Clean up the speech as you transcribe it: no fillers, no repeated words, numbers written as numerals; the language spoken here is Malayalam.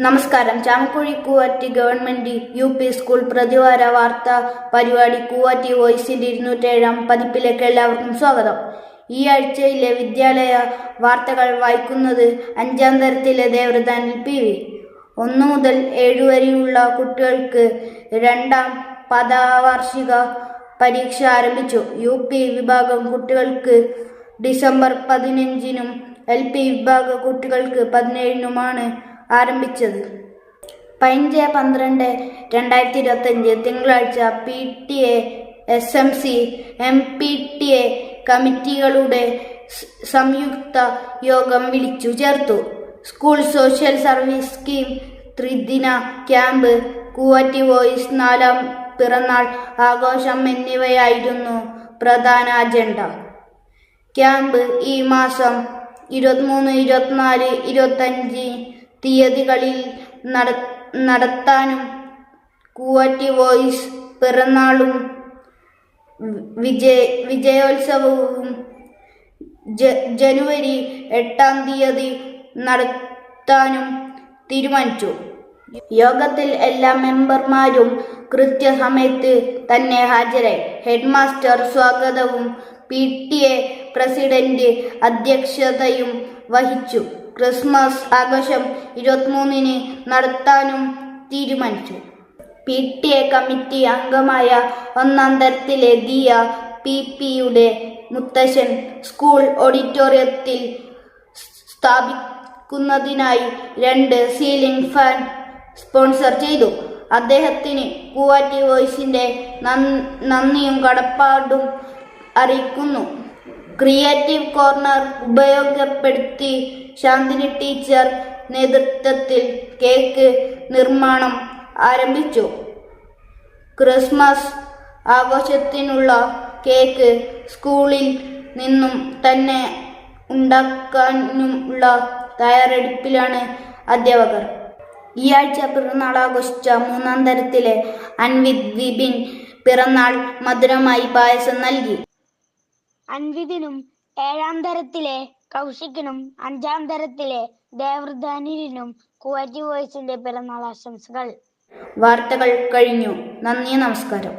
നമസ്കാരം. ചാമക്കുഴി കൂവാറ്റി ഗവൺമെന്റ് UP സ്കൂൾ പ്രതിവാര വാർത്താ പരിപാടി കൂവാറ്റി വോയിസിന്റെ 207-ാം പതിപ്പിലേക്ക് എല്ലാവർക്കും സ്വാഗതം. ഈ ആഴ്ചയിലെ വിദ്യാലയ വാർത്തകൾ വായിക്കുന്നത് 5-ാം തരത്തിലെ ദേവൃതാനിൽ PV. 1 മുതൽ 7 വരെയുള്ള കുട്ടികൾക്ക് 2-ാം പദവാർഷിക പരീക്ഷ ആരംഭിച്ചു. UP വിഭാഗം കുട്ടികൾക്ക് ഡിസംബർ 15-നും LP വിഭാഗ കുട്ടികൾക്ക് 17-നുമാണ് ആരംഭിച്ചത്. 15-12-2025 തിങ്കളാഴ്ച PTA, SMC, MPTA കമ്മിറ്റികളുടെ സംയുക്ത യോഗം വിളിച്ചു ചേർത്തു. സ്കൂൾ സോഷ്യൽ സർവീസ് സ്കീം ത്രിദിന ക്യാമ്പ്, കൂവാറ്റി വോയിസ് 4-ാം പിറന്നാൾ ആഘോഷം എന്നിവയായിരുന്നു പ്രധാന അജണ്ട. ക്യാമ്പ് ഈ മാസം 23, 24, 25 തീയതികളിൽ നടത്താനും കൂവാറ്റി വോയിസ് പിറന്നാളും വിജയോത്സവവും ജനുവരി 8-ാം തീയതി നടത്താനും തീരുമാനിച്ചു. യോഗത്തിൽ എല്ലാ മെമ്പർമാരും കൃത്യസമയത്ത് തന്നെ ഹാജരായി. ഹെഡ് മാസ്റ്റർ സ്വാഗതവും PTA പ്രസിഡന്റ് അധ്യക്ഷതയും വഹിച്ചു. ക്രിസ്മസ് ആഘോഷം 23-ന് നടത്താനും തീരുമാനിച്ചു. PTA കമ്മിറ്റി അംഗമായ 1-ാം തരത്തിലെ ദിയ PP-യുടെ മുത്തശ്ശൻ സ്കൂൾ ഓഡിറ്റോറിയത്തിൽ സ്ഥാപിക്കുന്നതിനായി 2 സീലിംഗ് ഫാൻ സ്പോൺസർ ചെയ്തു. അദ്ദേഹത്തിന് കൂവാറ്റി വോയിസിന്റെ നന്ദിയും കടപ്പാടും അറിയിക്കുന്നു. ക്രിയേറ്റീവ് കോർണർ ഉപയോഗപ്പെടുത്തി ശാന്തിനി ടീച്ചർ നേതൃത്വത്തിൽ കേക്ക് നിർമ്മാണം ആരംഭിച്ചു. ക്രിസ്മസ് ആഘോഷത്തിനുള്ള കേക്ക് സ്കൂളിൽ നിന്നും തന്നെ ഉണ്ടാക്കാനുള്ള തയ്യാറെടുപ്പിലാണ് അധ്യാപകർ. ഈ ആഴ്ച പിറന്നാൾ ആഘോഷിച്ച 3-ാം തരത്തിലെ അൻവിത് വിപിൻ പിറന്നാൾ മധുരമായി പായസം നൽകി. അൻവിതിനും 7-ാം തരത്തിലെ കൗശിക്കിനും 5-ാം തരത്തിലെ ദേവൃതാനിലിനും കൂവാറ്റി വോയിസിന്റെ പിറന്നാൾ ആശംസകൾ. വാർത്തകൾ കഴിഞ്ഞു. നന്ദി, നമസ്കാരം.